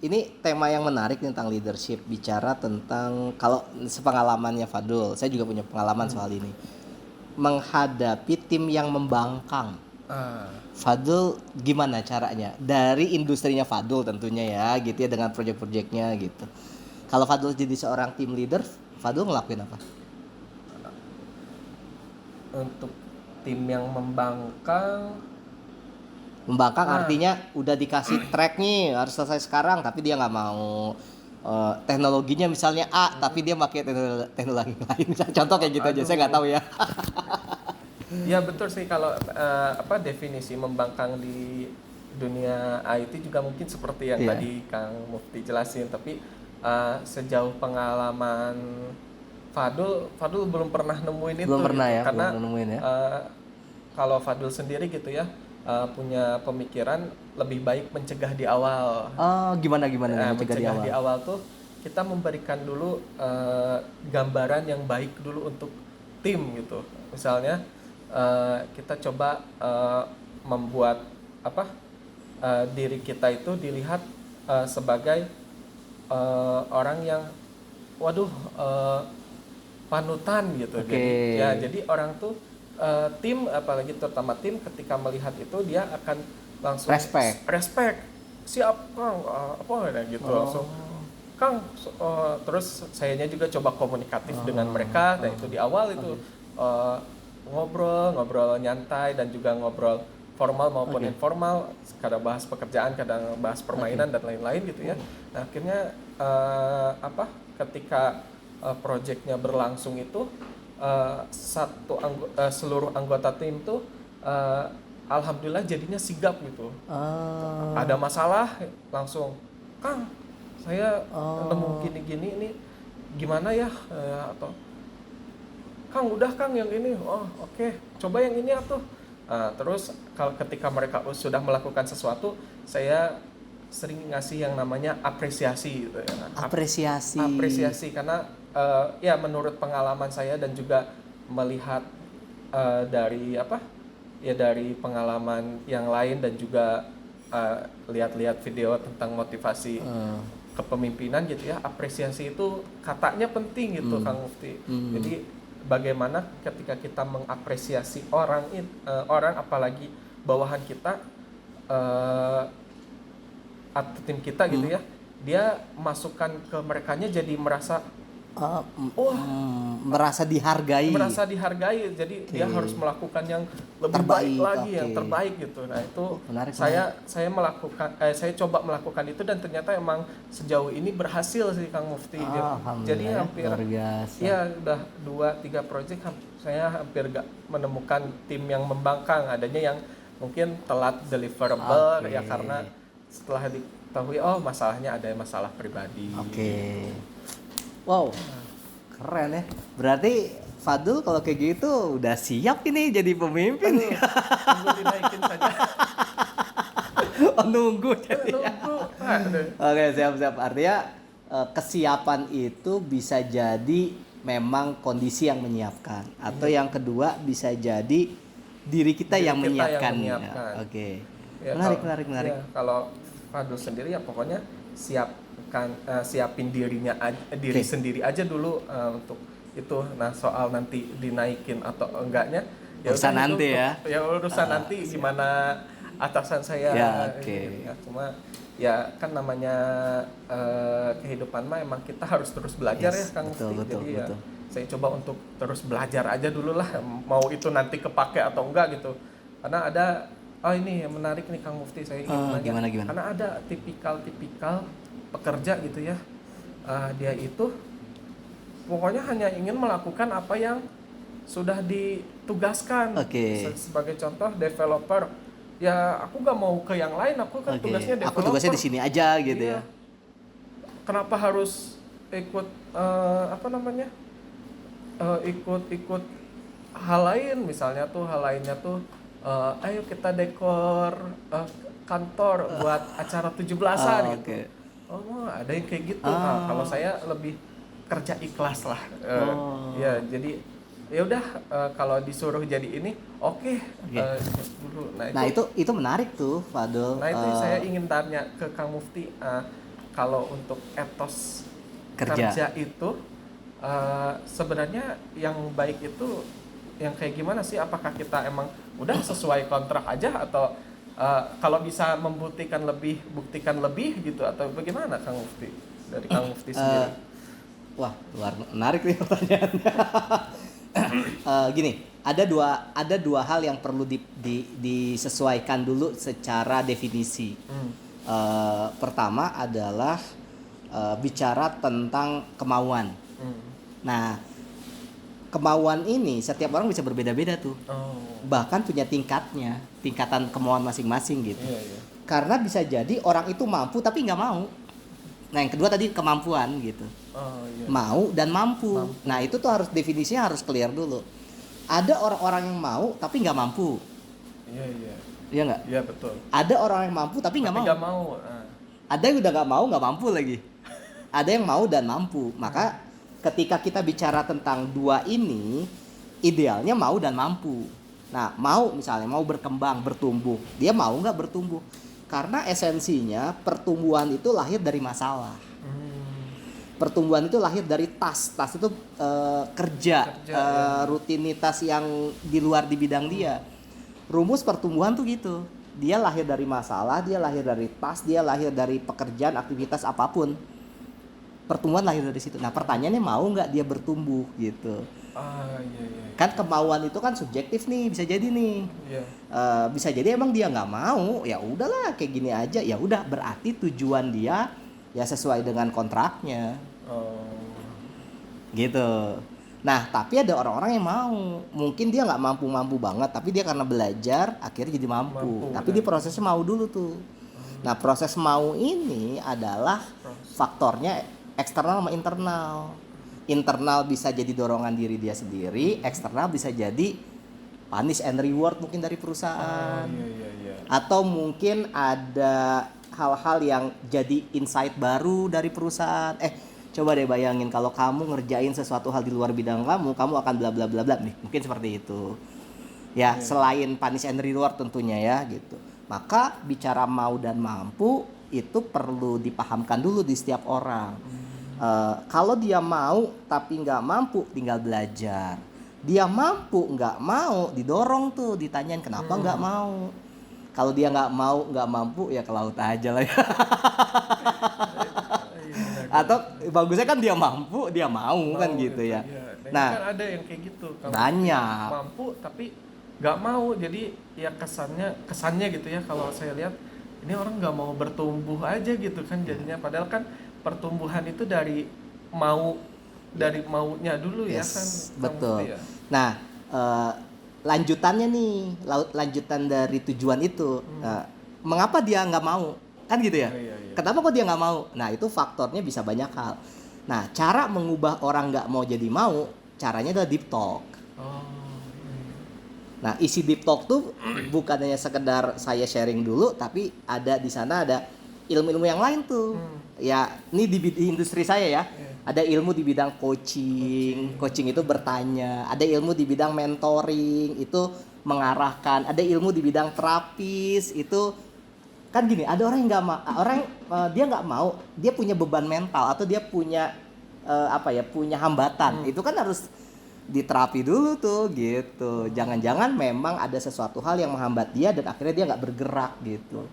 ini tema yang menarik tentang leadership, bicara tentang kalau sepengalamannya Fadul, saya juga punya pengalaman soal ini. Menghadapi tim yang membangkang. Fadul gimana caranya? Dari industrinya Fadul tentunya ya, gitu ya, dengan proyek-proyeknya gitu. Kalau Fadul jadi seorang team leader, Fadul ngelakuin apa? Untuk tim yang membangkang artinya udah dikasih track nih, harus selesai sekarang, tapi dia nggak mau teknologinya misalnya A, tapi dia pakai teknologi lain. Contoh kayak gitu aja, saya nggak tahu ya. Ya betul sih, kalau definisi membangkang di dunia IT juga mungkin seperti yang tadi Kang Mufti jelasin, tapi sejauh pengalaman Fadul belum pernah nemuin itu. Belum pernah ya, karena belum nemuin ya. Kalau Fadul sendiri gitu ya, punya pemikiran lebih baik mencegah di awal. Gimana mencegah di awal tuh kita memberikan dulu gambaran yang baik dulu untuk tim gitu. Misalnya kita coba membuat diri kita itu dilihat sebagai orang yang panutan gitu. Jadi orang tuh tim, apalagi terutama tim, ketika melihat itu dia akan langsung respect. Siap Kang, gitu langsung Kang. Terus sayanya juga coba komunikatif dengan mereka, dan itu di awal itu ngobrol nyantai, dan juga ngobrol formal maupun informal, kadang bahas pekerjaan, kadang bahas permainan dan lain-lain gitu ya. Nah, akhirnya ketika proyeknya berlangsung itu seluruh anggota tim tuh alhamdulillah jadinya sigap gitu. Ada masalah langsung, Kang, saya nemu gini-gini, ini gimana ya, atau Kang udah Kang yang ini, oke, coba yang ini atuh. Terus kalau ketika mereka sudah melakukan sesuatu, saya sering ngasih yang namanya apresiasi gitu ya. Apresiasi karena ya menurut pengalaman saya dan juga melihat dari pengalaman yang lain, dan juga lihat-lihat video tentang motivasi kepemimpinan gitu ya, apresiasi itu katanya penting gitu, Kang Mufti. Jadi bagaimana ketika kita mengapresiasi orang apalagi bawahan kita atau tim kita gitu ya, dia masukkan ke merekanya jadi merasa merasa dihargai. Jadi dia harus melakukan yang lebih baik lagi, yang terbaik gitu. Nah itu menarik. saya coba melakukan itu dan ternyata emang sejauh ini berhasil sih Kang Mufti. Jadi hampir ya udah 2-3 project saya hampir gak menemukan tim yang membangkang, adanya yang mungkin telat deliverable ya karena setelah diketahui masalahnya ada masalah pribadi. Wow, keren ya. Berarti Fadul kalau kayak gitu udah siap ini jadi pemimpin. Tunggu dinaikin saja. Nunggu jadi. Oke, siap-siap. Artinya kesiapan itu bisa jadi memang kondisi yang menyiapkan, atau yang kedua bisa jadi diri kita yang menyiapkannya. Oke. Ya, menarik. Ya, kalau Fadul sendiri ya pokoknya siapin diri sendiri aja dulu untuk itu. Nah soal nanti dinaikin atau enggaknya ya urusan nanti ya urusan nanti gimana atasan saya ya, cuma ya kan namanya kehidupan mah emang kita harus terus belajar ya Kang Mufti. Jadi ya saya coba untuk terus belajar aja dulu lah, mau itu nanti kepake atau enggak gitu. Karena ada ini yang menarik nih Kang Mufti, saya ingin nanya. Gimana? Karena ada tipikal pekerja gitu ya, dia itu pokoknya hanya ingin melakukan apa yang sudah ditugaskan. Sebagai contoh developer, ya aku gak mau ke yang lain, aku kan tugasnya developer. Aku tugasnya di sini aja gitu ya. Kenapa harus ikut ikut hal lain, misalnya tuh hal lainnya tuh ayo kita dekor kantor buat acara 17-an gitu. Ada yang kayak gitu. Nah, kalau saya lebih kerja ikhlas lah. Ya jadi ya udah kalau disuruh jadi ini dulu. Nah itu menarik tuh Fadul. Nah itu saya ingin tanya ke Kang Mufti, kalau untuk etos kerja itu sebenarnya yang baik itu yang kayak gimana sih? Apakah kita emang udah sesuai kontrak aja, atau kalau bisa buktikan lebih gitu, atau bagaimana Kang Mufti? Dari Kang Mufti sendiri. Wah, menarik nih pertanyaannya. Gini, ada dua hal yang perlu disesuaikan dulu secara definisi. Pertama adalah bicara tentang kemauan. Nah, kemauan ini setiap orang bisa berbeda-beda tuh. Bahkan punya tingkatan kemauan masing-masing gitu. Karena bisa jadi orang itu mampu tapi nggak mau. Nah, yang kedua tadi kemampuan gitu. Mau dan mampu. Nah, itu tuh definisinya harus clear dulu. Ada orang-orang yang mau tapi nggak mampu. Iya nggak? Iya betul. Ada orang yang mampu tapi nggak mau. Ada yang udah nggak mampu lagi. Ada yang mau dan mampu. Maka ketika kita bicara tentang dua ini, idealnya mau dan mampu. Nah, mau misalnya mau berkembang, bertumbuh, dia mau nggak bertumbuh? Karena esensinya pertumbuhan itu lahir dari masalah. Pertumbuhan itu lahir dari tas itu kerja rutinitas yang di luar di bidang dia. Rumus pertumbuhan tuh gitu. Dia lahir dari masalah, dia lahir dari tas, dia lahir dari pekerjaan, aktivitas apapun. Pertumbuhan lahir dari situ. Nah, pertanyaannya mau nggak dia bertumbuh gitu? Kan kemauan itu kan subjektif nih, bisa jadi nih. Bisa jadi emang dia nggak mau, ya udahlah kayak gini aja. Ya udah, berarti tujuan dia ya sesuai dengan kontraknya. Gitu. Nah, tapi ada orang-orang yang mau. Mungkin dia nggak mampu banget, tapi dia karena belajar akhirnya jadi mampu. Tapi di prosesnya mau dulu tuh. Nah, proses mau ini adalah faktornya eksternal sama internal. Internal bisa jadi dorongan diri dia sendiri, eksternal bisa jadi punish and reward mungkin dari perusahaan. Atau mungkin ada hal-hal yang jadi insight baru dari perusahaan. Coba deh bayangin kalau kamu ngerjain sesuatu hal di luar bidang kamu akan bla bla bla bla nih. Mungkin seperti itu. Ya, selain punish and reward tentunya ya gitu. Maka bicara mau dan mampu itu perlu dipahamkan dulu di setiap orang. Kalau dia mau tapi nggak mampu, tinggal belajar. Dia mampu nggak mau, didorong tuh, ditanyain kenapa nggak mau. Kalau dia nggak mau, nggak mampu, ya ke laut aja lah ya. Atau bagusnya kan dia mampu, dia mau kan gitu ya. Iya. Nah, kan ada yang kayak gitu. Kalau banyak. mampu tapi nggak mau, jadi ya kesannya gitu ya, kalau saya lihat ini orang nggak mau bertumbuh aja gitu kan jadinya, padahal kan pertumbuhan itu dari maunya dulu ya kan. Betul. Ya. Nah, lanjutannya nih, lanjutan dari tujuan itu, mengapa dia nggak mau? Kan gitu ya. Iya. Kenapa kok dia nggak mau? Nah, itu faktornya bisa banyak hal. Nah, cara mengubah orang nggak mau jadi mau, caranya adalah deep talk. Nah, isi deep talk tuh bukan hanya sekedar saya sharing dulu, tapi ada di sana ada ilmu-ilmu yang lain tuh. Ya, ini di industri saya ya. Ada ilmu di bidang coaching itu bertanya. Ada ilmu di bidang mentoring, itu mengarahkan. Ada ilmu di bidang terapis, itu kan gini, ada orang yang nggak mau, dia nggak mau, dia punya beban mental atau dia punya punya hambatan. Itu kan harus diterapi dulu tuh gitu. Jangan-jangan memang ada sesuatu hal yang menghambat dia dan akhirnya dia nggak bergerak gitu.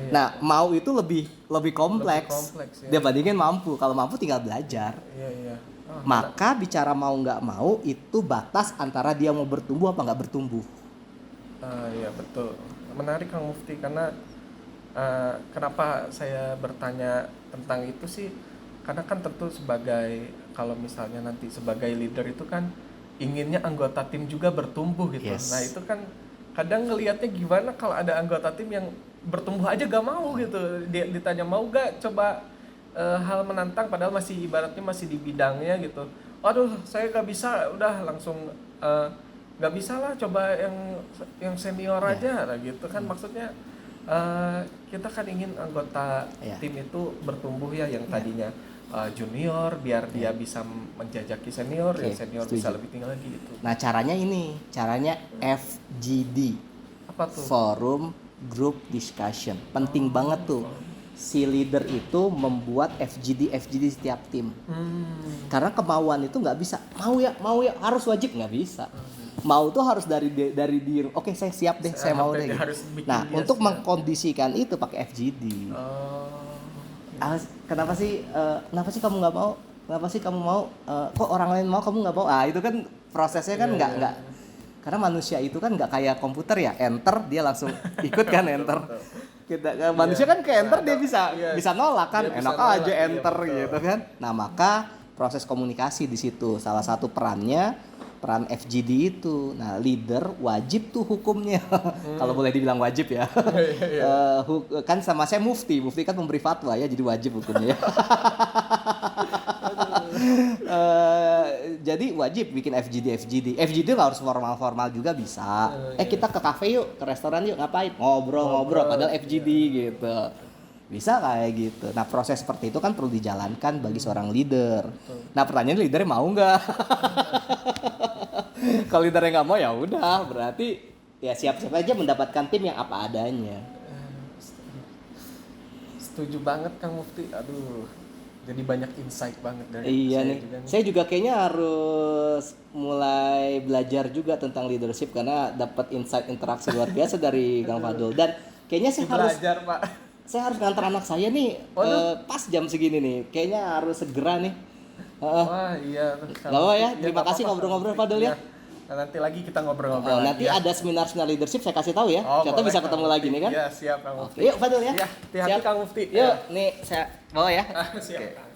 Nah, mau itu lebih kompleks ya. dia bandingin mampu. Kalau mampu tinggal belajar. Maka bicara mau nggak mau itu batas antara dia mau bertumbuh apa nggak bertumbuh. Iya betul. Menarik Kang Mufti, karena kenapa saya bertanya tentang itu sih, karena kan tentu kalau misalnya nanti sebagai leader itu kan inginnya anggota tim juga bertumbuh gitu. Nah itu kan kadang ngelihatnya gimana kalau ada anggota tim yang bertumbuh aja gak mau gitu. Dia ditanya mau gak coba hal menantang, padahal ibaratnya masih di bidangnya gitu. Aduh saya gak bisa, udah langsung gak bisa lah, coba yang senior aja lah gitu kan. Maksudnya kita kan ingin anggota tim itu bertumbuh ya, yang tadinya junior biar dia bisa menjajaki senior, yang senior setuju. Bisa lebih tinggi lagi gitu. Nah caranya FGD. Apa tuh? Forum Group Discussion. Penting banget tuh. Si leader itu membuat FGD setiap tim. Karena kemauan itu nggak bisa. Mau ya harus wajib, nggak bisa. Mau tuh harus dari diri. Oke, saya siap deh, saya mau deh. Gitu. Nah, untuk mengkondisikan itu pakai FGD. Kenapa sih kamu nggak mau? Kenapa sih kamu mau? Kok orang lain mau kamu nggak mau? Itu kan prosesnya kan nggak. Karena manusia itu kan nggak kayak komputer ya, enter dia langsung ikut kan enter. Manusia kan ke enter dia bisa nolak kan, enak aja enter gitu kan. Nah, maka proses komunikasi di situ salah satu peran FGD itu. Nah, leader wajib tuh hukumnya. Kalau boleh dibilang wajib ya. Kan sama saya mufti kan memberi fatwa ya, jadi wajib hukumnya. Jadi wajib bikin FGD nggak harus formal juga bisa. Kita ke kafe yuk, ke restoran yuk, ngapain? Ngobrol padahal FGD gitu. Bisa kayak gitu. Nah, proses seperti itu kan perlu dijalankan bagi seorang leader. Nah, pertanyaannya leadernya mau nggak? Kalau leadernya nggak mau ya udah, berarti ya siap-siap aja mendapatkan tim yang apa adanya. Setuju banget Kang Mufti. Aduh, jadi banyak insight banget dari saya nih. Saya juga kayaknya harus mulai belajar juga tentang leadership karena dapat insight interaksi luar biasa dari Kang Fadul. Dan kayaknya saya harus ngantar anak saya nih pas jam segini nih. Kayaknya harus segera nih. Wah iya. Gak apa ya, terima kasih ngobrol-ngobrol Fadul ya. Nah, nanti lagi kita ngobrol-ngobrol nanti ada seminar leadership saya kasih tahu ya. Contoh bisa ketemu lagi nih kan. Iya siap Kang Mufti. Yuk Fadul ya. Hati-hati Kang Mufti. Yuk nih saya bawa ya. Siap.